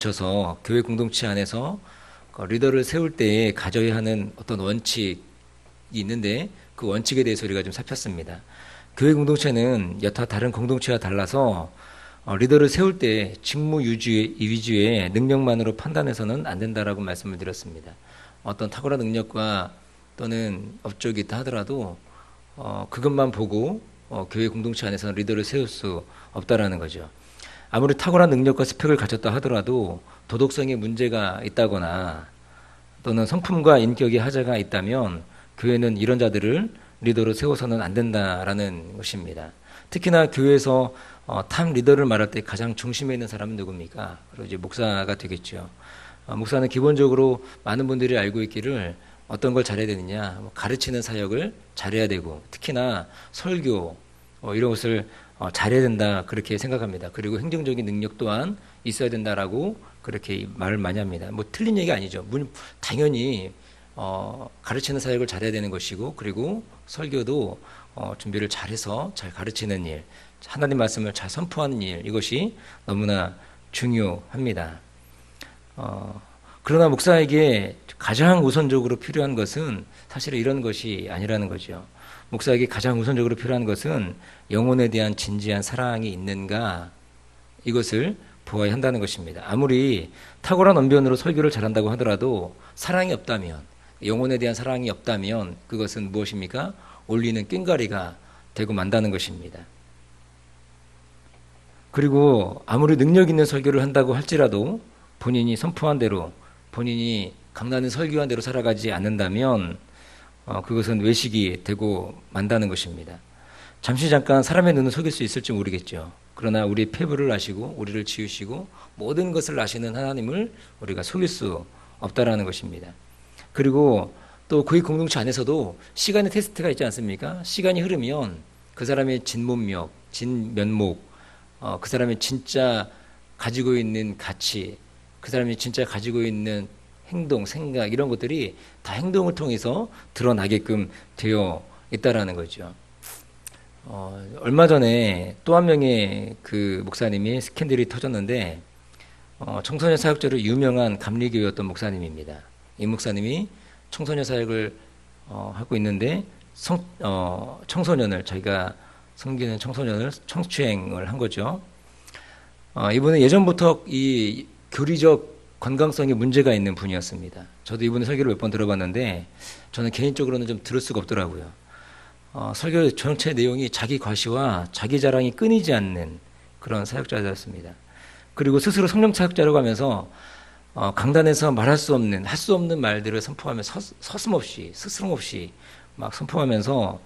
비춰서 교회 공동체 안에서 리더를 세울 때에 가져야 하는 어떤 원칙이 있는데 그 원칙에 대해서 우리가 좀 살폈습니다. 교회 공동체는 여타 다른 공동체와 달라서 리더를 세울 때 직무 위주의 능력만으로 판단해서는 안 된다라고 말씀을 드렸습니다. 어떤 탁월한 능력과 또는 업적이 있다 하더라도 그것만 보고 교회 공동체 안에서는 리더를 세울 수 없다라는 거죠. 아무리 탁월한 능력과 스펙을 가졌다 하더라도 도덕성에 문제가 있다거나 또는 성품과 인격에 하자가 있다면 교회는 이런 자들을 리더로 세워서는 안 된다라는 것입니다. 특히나 교회에서 탑 리더를 말할 때 가장 중심에 있는 사람은 누굽니까? 바로 이제 목사가 되겠죠. 목사는 기본적으로 많은 분들이 알고 있기를 어떤 걸 잘해야 되느냐, 가르치는 사역을 잘해야 되고 특히나 설교 이런 것을 잘해야 된다 그렇게 생각합니다. 그리고 행정적인 능력 또한 있어야 된다라고 그렇게 말을 많이 합니다. 뭐 틀린 얘기 아니죠. 당연히 가르치는 사역을 잘해야 되는 것이고 그리고 설교도 준비를 잘해서 잘 가르치는 일, 하나님 말씀을 잘 선포하는 일 이것이 너무나 중요합니다. 그러나 목사에게 가장 우선적으로 필요한 것은 사실 이런 것이 아니라는 거죠. 목사에게 가장 우선적으로 필요한 것은 영혼에 대한 진지한 사랑이 있는가 이것을 보아야 한다는 것입니다. 아무리 탁월한 언변으로 설교를 잘한다고 하더라도 사랑이 없다면 영혼에 대한 사랑이 없다면 그것은 무엇입니까? 올리는 꽹과리가 되고 만다는 것입니다. 그리고 아무리 능력 있는 설교를 한다고 할지라도 본인이 선포한 대로 본인이 강단에 설교한 대로 살아가지 않는다면 그것은 외식이 되고 만다는 것입니다. 잠시 잠깐 사람의 눈을 속일 수 있을지 모르겠죠. 그러나 우리의 패부를 아시고 우리를 지으시고 모든 것을 아시는 하나님을 우리가 속일 수 없다라는 것입니다. 그리고 또 그 공동체 안에서도 시간의 테스트가 있지 않습니까? 시간이 흐르면 그 사람의 진면목, 그 사람이 진짜 가지고 있는 가치, 그 사람이 진짜 가지고 있는 행동, 생각 이런 것들이 다 행동을 통해서 드러나게끔 되어 있다라는 거죠. 얼마 전에 또 한 명의 그 목사님이 스캔들이 터졌는데 청소년 사역자로 유명한 감리교였던 목사님입니다. 이 목사님이 청소년 사역을 하고 있는데 청소년을 자기가 섬기는 청소년을 성추행을 한 거죠. 이분은 예전부터 이 교리적 건강성에 문제가 있는 분이었습니다. 저도 이분의 설교를 몇 번 들어봤는데 저는 개인적으로는 좀 들을 수가 없더라고요. 설교 전체 내용이 자기 과시와 자기 자랑이 끊이지 않는 그런 사역자였습니다. 그리고 스스로 성령 사역자라고 하면서 강단에서 말할 수 없는, 할 수 없는 말들을 선포하며 서슴없이, 스스럼 없이 막 선포하면서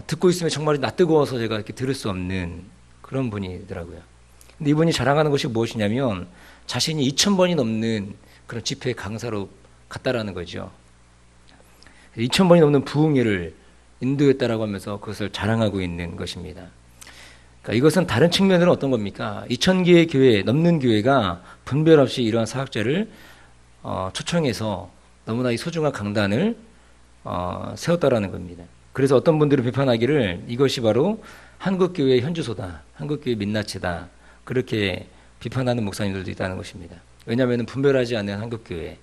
듣고 있으면 정말 낯뜨거워서 제가 이렇게 들을 수 없는 그런 분이더라고요. 근데 이분이 자랑하는 것이 무엇이냐면 자신이 2,000번이 넘는 그런 집회 강사로 갔다라는 거죠. 2,000번이 넘는 부흥회를 인도했다라고 하면서 그것을 자랑하고 있는 것입니다. 그러니까 이것은 다른 측면으로 어떤 겁니까? 2,000개의 교회, 넘는 교회가 분별 없이 이러한 사역자를 초청해서 너무나 이 소중한 강단을 세웠다라는 겁니다. 그래서 어떤 분들이 비판하기를 이것이 바로 한국교회의 현주소다, 한국교회 민낯이다 그렇게 비판하는 목사님들도 있다는 것입니다. 왜냐하면 분별하지 않는 한국교회,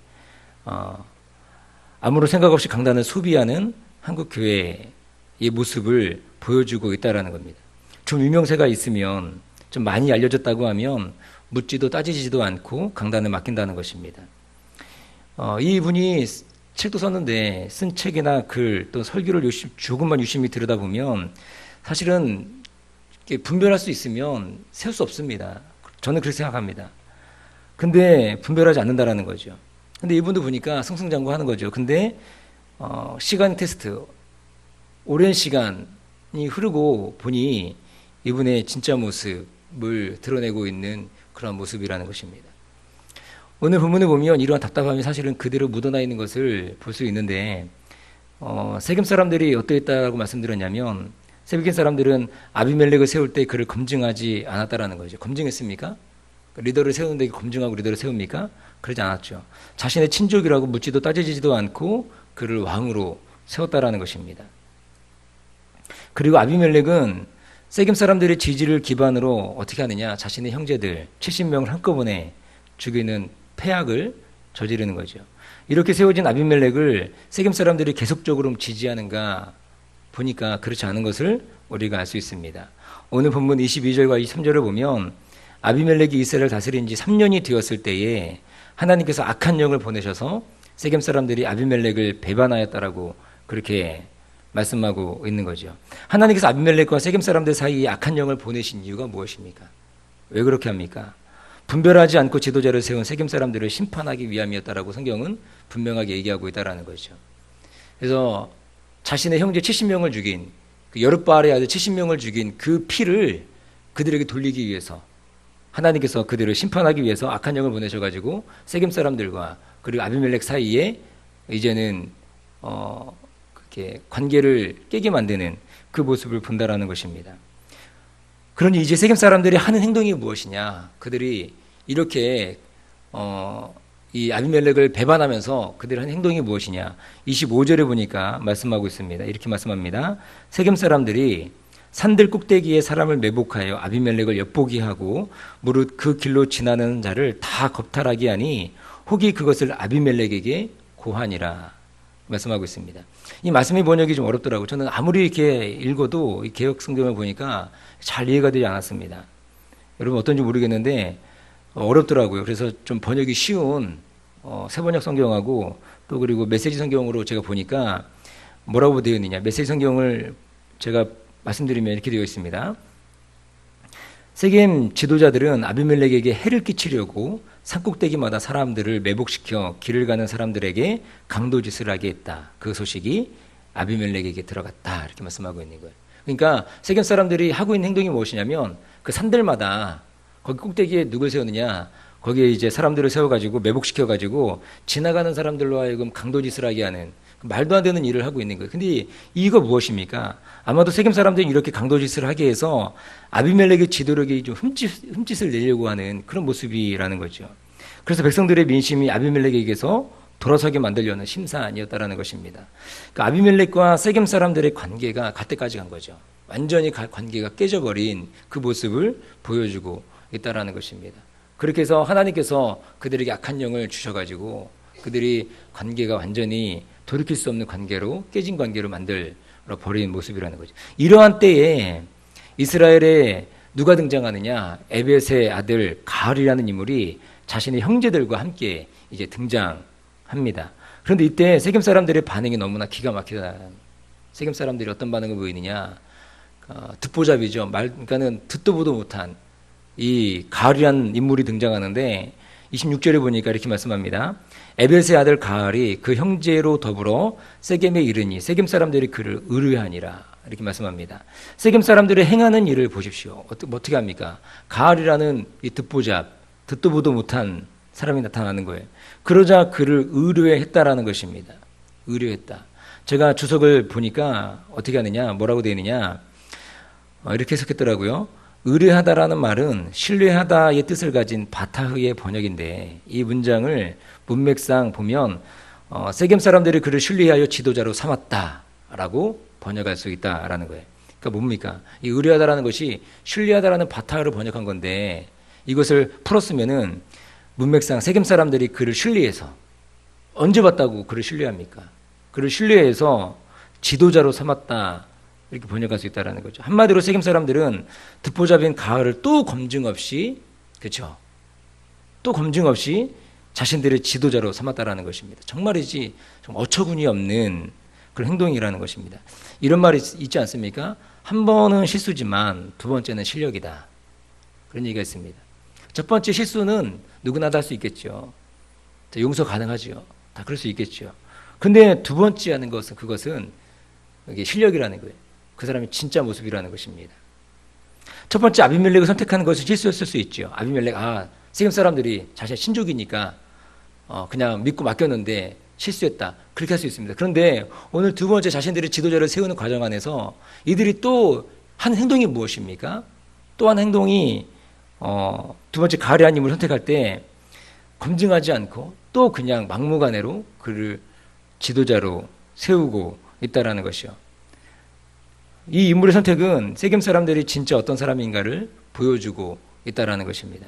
아무런 생각 없이 강단을 소비하는 한국교회의 모습을 보여주고 있다는 겁니다. 좀 유명세가 있으면 좀 많이 알려졌다고 하면 묻지도 따지지도 않고 강단을 맡긴다는 것입니다. 이분이 책도 썼는데 쓴 책이나 글 또 설교를 조금만 유심히 들여다보면 사실은 분별할 수 있으면 세울 수 없습니다. 저는 그렇게 생각합니다. 근데 분별하지 않는다라는 거죠. 근데 이분도 보니까 승승장구하는 거죠. 근데 시간 테스트, 오랜 시간이 흐르고 보니 이분의 진짜 모습을 드러내고 있는 그런 모습이라는 것입니다. 오늘 본문을 보면 이러한 답답함이 사실은 그대로 묻어나 있는 것을 볼 수 있는데 세겜 사람들이 어떠했다고 말씀드렸냐면 세겜 사람들은 아비멜렉을 세울 때 그를 검증하지 않았다라는 거죠. 검증했습니까? 리더를 세우는데 검증하고 리더를 세웁니까? 그러지 않았죠. 자신의 친족이라고 묻지도 따지지도 않고 그를 왕으로 세웠다라는 것입니다. 그리고 아비멜렉은 세겜 사람들의 지지를 기반으로 어떻게 하느냐, 자신의 형제들 70명을 한꺼번에 죽이는 폐악을 저지르는 거죠. 이렇게 세워진 아비멜렉을 세겜 사람들이 계속적으로 지지하는가 보니까 그렇지 않은 것을 우리가 알 수 있습니다. 오늘 본문 22절과 23절을 보면 아비멜렉이 이스라엘을 다스린 지 3년이 되었을 때에 하나님께서 악한 영을 보내셔서 세겜 사람들이 아비멜렉을 배반하였다라고 그렇게 말씀하고 있는 거죠. 하나님께서 아비멜렉과 세겜 사람들 사이에 악한 영을 보내신 이유가 무엇입니까? 왜 그렇게 합니까? 분별하지 않고 지도자를 세운 세겜 사람들을 심판하기 위함이었다라고 성경은 분명하게 얘기하고 있다라는 거죠. 그래서 자신의 형제 70명을 죽인 그 여룻바알의 아들 70명을 죽인 그 피를 그들에게 돌리기 위해서 하나님께서 그들을 심판하기 위해서 악한 영을 보내셔가지고 세겜 사람들과 그리고 아비멜렉 사이에 이제는 그렇게 관계를 깨게 만드는 그 모습을 본다라는 것입니다. 그러니 이제 세겜 사람들이 하는 행동이 무엇이냐? 그들이 이렇게 이 아비멜렉을 배반하면서 그들이 하는 행동이 무엇이냐? 25절에 보니까 말씀하고 있습니다. 이렇게 말씀합니다. 세겜 사람들이 산들 꼭대기에 사람을 매복하여 아비멜렉을 엿보게 하고 무릇 그 길로 지나는 자를 다 겁탈하게 하니 혹이 그것을 아비멜렉에게 고하니라 말씀하고 있습니다. 이 말씀의 번역이 좀 어렵더라고요. 저는 아무리 이렇게 읽어도 이 개역 성경을 보니까 잘 이해가 되지 않았습니다. 여러분 어떤지 모르겠는데 어렵더라고요. 그래서 좀 번역이 쉬운 새번역 성경하고 또 그리고 메시지 성경으로 제가 보니까 뭐라고 되어 있느냐. 메시지 성경을 제가 말씀드리면 이렇게 되어 있습니다. 세겜 지도자들은 아비멜렉에게 해를 끼치려고 산꼭대기마다 사람들을 매복시켜 길을 가는 사람들에게 강도짓을 하게 했다. 그 소식이 아비멜렉에게 들어갔다. 이렇게 말씀하고 있는 거예요. 그러니까 세겜 사람들이 하고 있는 행동이 무엇이냐면 그 산들마다 거기 꼭대기에 누굴 세우느냐, 거기에 이제 사람들을 세워가지고 매복시켜가지고 지나가는 사람들로 하여금 강도짓을 하게 하는 말도 안 되는 일을 하고 있는 거예요. 근데 이거 무엇입니까? 아마도 세겜 사람들이 이렇게 강도짓을 하게 해서 아비멜렉의 지도력이 좀 흠짓을 내려고 하는 그런 모습이라는 거죠. 그래서 백성들의 민심이 아비멜렉에게서 돌아서게 만들려는 심산이었다라는 것입니다. 그러니까 아비멜렉과 세겜 사람들의 관계가 갈 때까지 간 거죠. 완전히 관계가 깨져버린 그 모습을 보여주고 있다라는 것입니다. 그렇게 해서 하나님께서 그들에게 악한 영을 주셔가지고 그들이 관계가 완전히 돌이킬 수 없는 관계로 깨진 관계로 만들어 버린 모습이라는 거죠. 이러한 때에 이스라엘에 누가 등장하느냐? 에벳의 아들 가을이라는 인물이 자신의 형제들과 함께 이제 등장합니다. 그런데 이때 세겜 사람들의 반응이 너무나 기가 막히다. 세겜 사람들이 어떤 반응을 보이느냐? 듣보잡이죠. 그러니까는 듣도 보도 못한 이 가을이라는 인물이 등장하는데 26절에 보니까 이렇게 말씀합니다. 에벳의 아들 가을이 그 형제로 더불어 세겜에 이르니 세겜 사람들이 그를 의뢰하니라 이렇게 말씀합니다. 세겜 사람들이 행하는 일을 보십시오. 어떻게 합니까? 가을이라는 이 듣보잡, 듣도 보도 못한 사람이 나타나는 거예요. 그러자 그를 의뢰했다라는 것입니다. 의뢰했다. 제가 주석을 보니까 어떻게 하느냐, 뭐라고 되어 있느냐, 이렇게 해석했더라고요. 의뢰하다라는 말은 신뢰하다의 뜻을 가진 바타흐의 번역인데 이 문장을 문맥상 보면 세겜 사람들이 그를 신뢰하여 지도자로 삼았다라고 번역할 수 있다라는 거예요. 그러니까 뭡니까? 이 의뢰하다라는 것이 신뢰하다라는 바타흐를 번역한 건데 이것을 풀었으면은 문맥상 세겜 사람들이 그를 신뢰해서 언제 봤다고 그를 신뢰합니까? 그를 신뢰해서 지도자로 삼았다. 이렇게 번역할 수 있다는 거죠. 한마디로 세겜 사람들은 듣보잡인 가을을 또 검증 없이, 그렇죠? 또 검증 없이 자신들의 지도자로 삼았다라는 것입니다. 정말이지 좀 어처구니 없는 그런 행동이라는 것입니다. 이런 말이 있지 않습니까? 한 번은 실수지만 두 번째는 실력이다. 그런 얘기가 있습니다. 첫 번째 실수는 누구나 다 할 수 있겠죠. 용서 가능하죠. 다 그럴 수 있겠죠. 근데 두 번째 하는 것은 그것은 이게 실력이라는 거예요. 그 사람이 진짜 모습이라는 것입니다. 첫 번째 아비멜렉을 선택하는 것은 실수였을 수 있죠. 아비멜렉, 세겜 사람들이 자신의 친족이니까 그냥 믿고 맡겼는데 실수했다. 그렇게 할 수 있습니다. 그런데 오늘 두 번째 자신들의 지도자를 세우는 과정 안에서 이들이 또 한 행동이 무엇입니까? 또 한 행동이 두 번째 가랴한 인물을 선택할 때 검증하지 않고 또 그냥 막무가내로 그를 지도자로 세우고 있다라는 것이요. 이 인물의 선택은 세겜 사람들이 진짜 어떤 사람인가를 보여주고 있다라는 것입니다.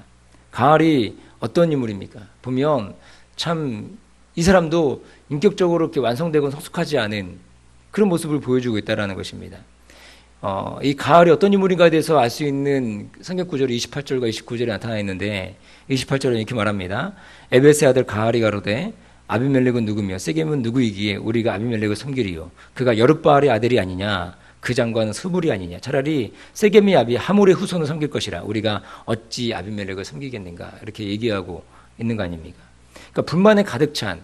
가을이 어떤 인물입니까? 보면 참 이 사람도 인격적으로 이렇게 완성되고 성숙하지 않은 그런 모습을 보여주고 있다는 것입니다. 이 가을이 어떤 인물인가에 대해서 알 수 있는 성경 구절이 28절과 29절에 나타나 있는데 28절은 이렇게 말합니다. 에베스의 아들 가을이 가로되 아비멜렉은 누구며 세겜은 누구이기에 우리가 아비멜렉을 섬기리요. 그가 여룻바알의 아들이 아니냐. 그 장관은 스불이 아니냐. 차라리 세겜의 아비 하몰의 후손을 섬길 것이라 우리가 어찌 아비멜렉을 섬기겠는가. 이렇게 얘기하고 있는 거 아닙니까? 그러니까 불만에 가득 찬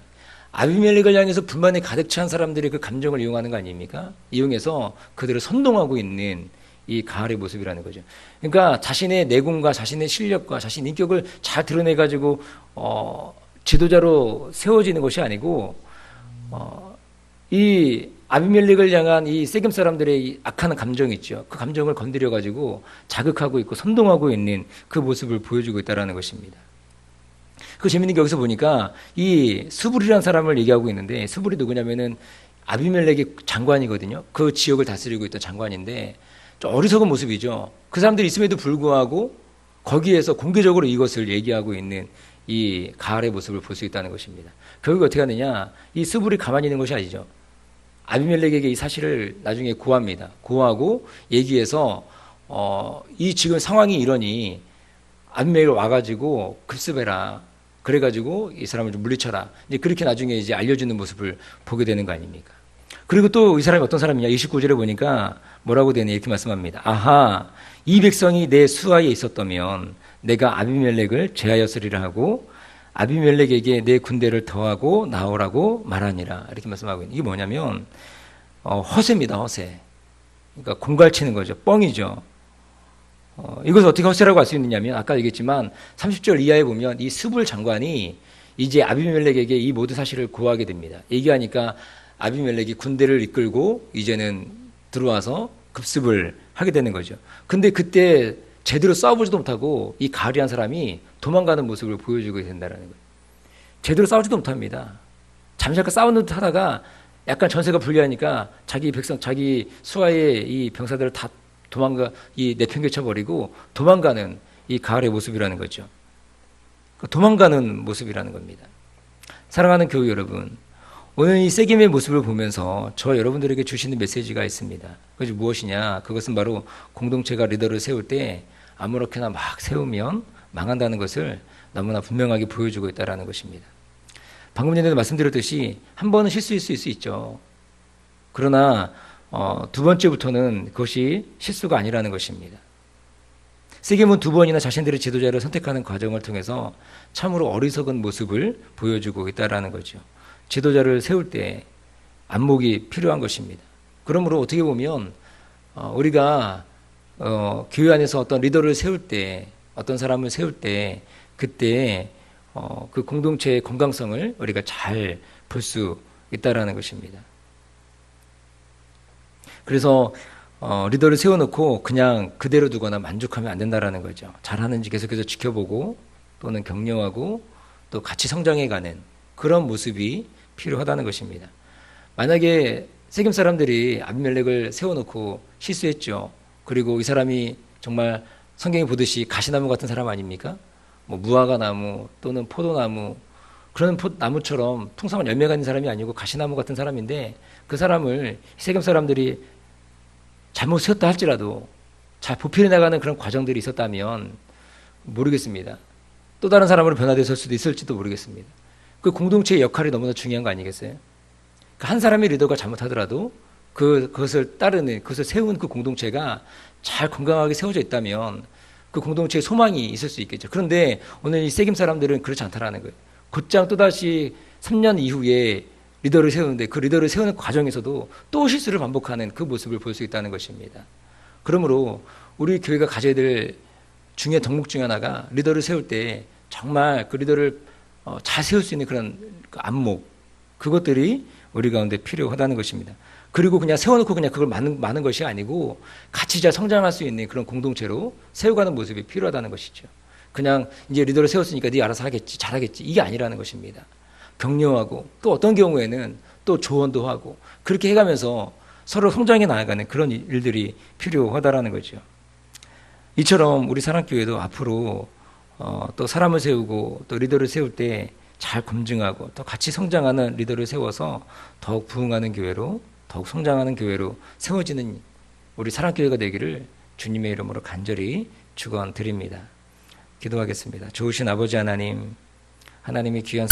아비멜렉을 향해서 불만에 가득 찬 사람들이 그 감정을 이용하는 거 아닙니까? 이용해서 그들을 선동하고 있는 이 가을의 모습이라는 거죠. 그러니까 자신의 내공과 자신의 실력과 자신의 인격을 잘 드러내가지고 지도자로 세워지는 것이 아니고 이 아비멜렉을 향한 이 세겜 사람들의 이 악한 감정이 있죠. 그 감정을 건드려가지고 자극하고 있고 선동하고 있는 그 모습을 보여주고 있다는 것입니다. 그 재밌는 게 여기서 보니까 이 스불이라는 사람을 얘기하고 있는데 스불이 누구냐면은 아비멜렉의 장관이거든요. 그 지역을 다스리고 있던 장관인데 좀 어리석은 모습이죠. 그 사람들이 있음에도 불구하고 거기에서 공개적으로 이것을 얘기하고 있는 이 가을의 모습을 볼 수 있다는 것입니다. 결국 어떻게 하느냐? 이 스불이 가만히 있는 것이 아니죠. 아비멜렉에게 이 사실을 나중에 고합니다. 고하고 얘기해서 이 지금 상황이 이러니 아비멜렉 와가지고 급습해라. 그래가지고 이 사람을 좀 물리쳐라. 이제 그렇게 나중에 이제 알려주는 모습을 보게 되는 거 아닙니까? 그리고 또 이 사람이 어떤 사람이냐? 29절에 보니까 뭐라고 되냐? 이렇게 말씀합니다. 아하, 이 백성이 내 수하에 있었다면 내가 아비멜렉을 제하였으리라 하고 아비멜렉에게 내 군대를 더하고 나오라고 말하니라. 이렇게 말씀하고 있는. 이게 뭐냐면 허세입니다. 허세. 그러니까 공갈치는 거죠. 뻥이죠. 이것을 어떻게 허세라고 할 수 있느냐면 아까 얘기했지만 30절 이하에 보면 이 스불 장관이 이제 아비멜렉에게 이 모든 사실을 고하게 됩니다. 얘기하니까 아비멜렉이 군대를 이끌고 이제는 들어와서 급습을 하게 되는 거죠. 근데 그때 제대로 싸워보지도 못하고 이 가리한 사람이 도망가는 모습을 보여주고 된다는 거예요. 제대로 싸우지도 못합니다. 잠시 잠깐 싸우는 듯 하다가 약간 전세가 불리하니까 자기 백성, 자기 수하의 이 병사들을 다 내팽개쳐버리고 도망가는 이 가을의 모습이라는 거죠. 도망가는 모습이라는 겁니다. 사랑하는 교우 여러분, 오늘 이 세겜의 모습을 보면서 저 여러분들에게 주시는 메시지가 있습니다. 그것이 무엇이냐? 그것은 바로 공동체가 리더를 세울 때 아무렇게나 막 세우면 망한다는 것을 너무나 분명하게 보여주고 있다는 것입니다. 방금 전에도 말씀드렸듯이 한 번은 실수일 수 있죠. 그러나 두 번째부터는 그것이 실수가 아니라는 것입니다. 세겜은 두 번이나 자신들의 지도자를 선택하는 과정을 통해서 참으로 어리석은 모습을 보여주고 있다는 거죠. 지도자를 세울 때 안목이 필요한 것입니다. 그러므로 어떻게 보면 우리가 교회 안에서 어떤 리더를 세울 때 어떤 사람을 세울 때 그때 그 공동체의 건강성을 우리가 잘 볼 수 있다는 것입니다. 그래서 리더를 세워놓고 그냥 그대로 두거나 만족하면 안 된다는 거죠. 잘하는지 계속해서 지켜보고 또는 격려하고 또 같이 성장해가는 그런 모습이 필요하다는 것입니다. 만약에 세겜 사람들이 아비멜렉을 세워놓고 실수했죠. 그리고 이 사람이 정말 성경이 보듯이 가시나무 같은 사람 아닙니까? 뭐 무화과 나무 또는 포도나무 그런 나무처럼 풍성한 열매가 있는 사람이 아니고 가시나무 같은 사람인데 그 사람을 세겜 사람들이 잘못 세웠다 할지라도 잘 보필해 나가는 그런 과정들이 있었다면 모르겠습니다. 또 다른 사람으로 변화됐을 수도 있을지도 모르겠습니다. 그 공동체의 역할이 너무나 중요한 거 아니겠어요? 한 사람의 리더가 잘못하더라도 그것을 따르는, 그것을 세운 그 공동체가 잘 건강하게 세워져 있다면 그 공동체에 소망이 있을 수 있겠죠. 그런데 오늘 이 세겜 사람들은 그렇지 않다라는 거예요. 곧장 또다시 3년 이후에 리더를 세우는데 그 리더를 세우는 과정에서도 또 실수를 반복하는 그 모습을 볼 수 있다는 것입니다. 그러므로 우리 교회가 가져야 될 중요한 덕목 중 하나가 리더를 세울 때 정말 그 리더를 잘 세울 수 있는 그런 안목, 그것들이 우리 가운데 필요하다는 것입니다. 그리고 그냥 세워놓고 그냥 그걸 많은 것이 아니고 같이 잘 성장할 수 있는 그런 공동체로 세워가는 모습이 필요하다는 것이죠. 그냥 이제 리더를 세웠으니까 네 알아서 하겠지, 잘하겠지, 이게 아니라는 것입니다. 격려하고 또 어떤 경우에는 또 조언도 하고 그렇게 해가면서 서로 성장해 나아가는 그런 일들이 필요하다라는 거죠. 이처럼 우리 사랑교회도 앞으로 또 사람을 세우고 또 리더를 세울 때 잘 검증하고 또 같이 성장하는 리더를 세워서 더욱 부흥하는 교회로, 더욱 성장하는 교회로 세워지는 우리 사랑교회가 되기를 주님의 이름으로 간절히 축원드립니다. 기도하겠습니다. 좋으신 아버지 하나님, 하나님의 귀한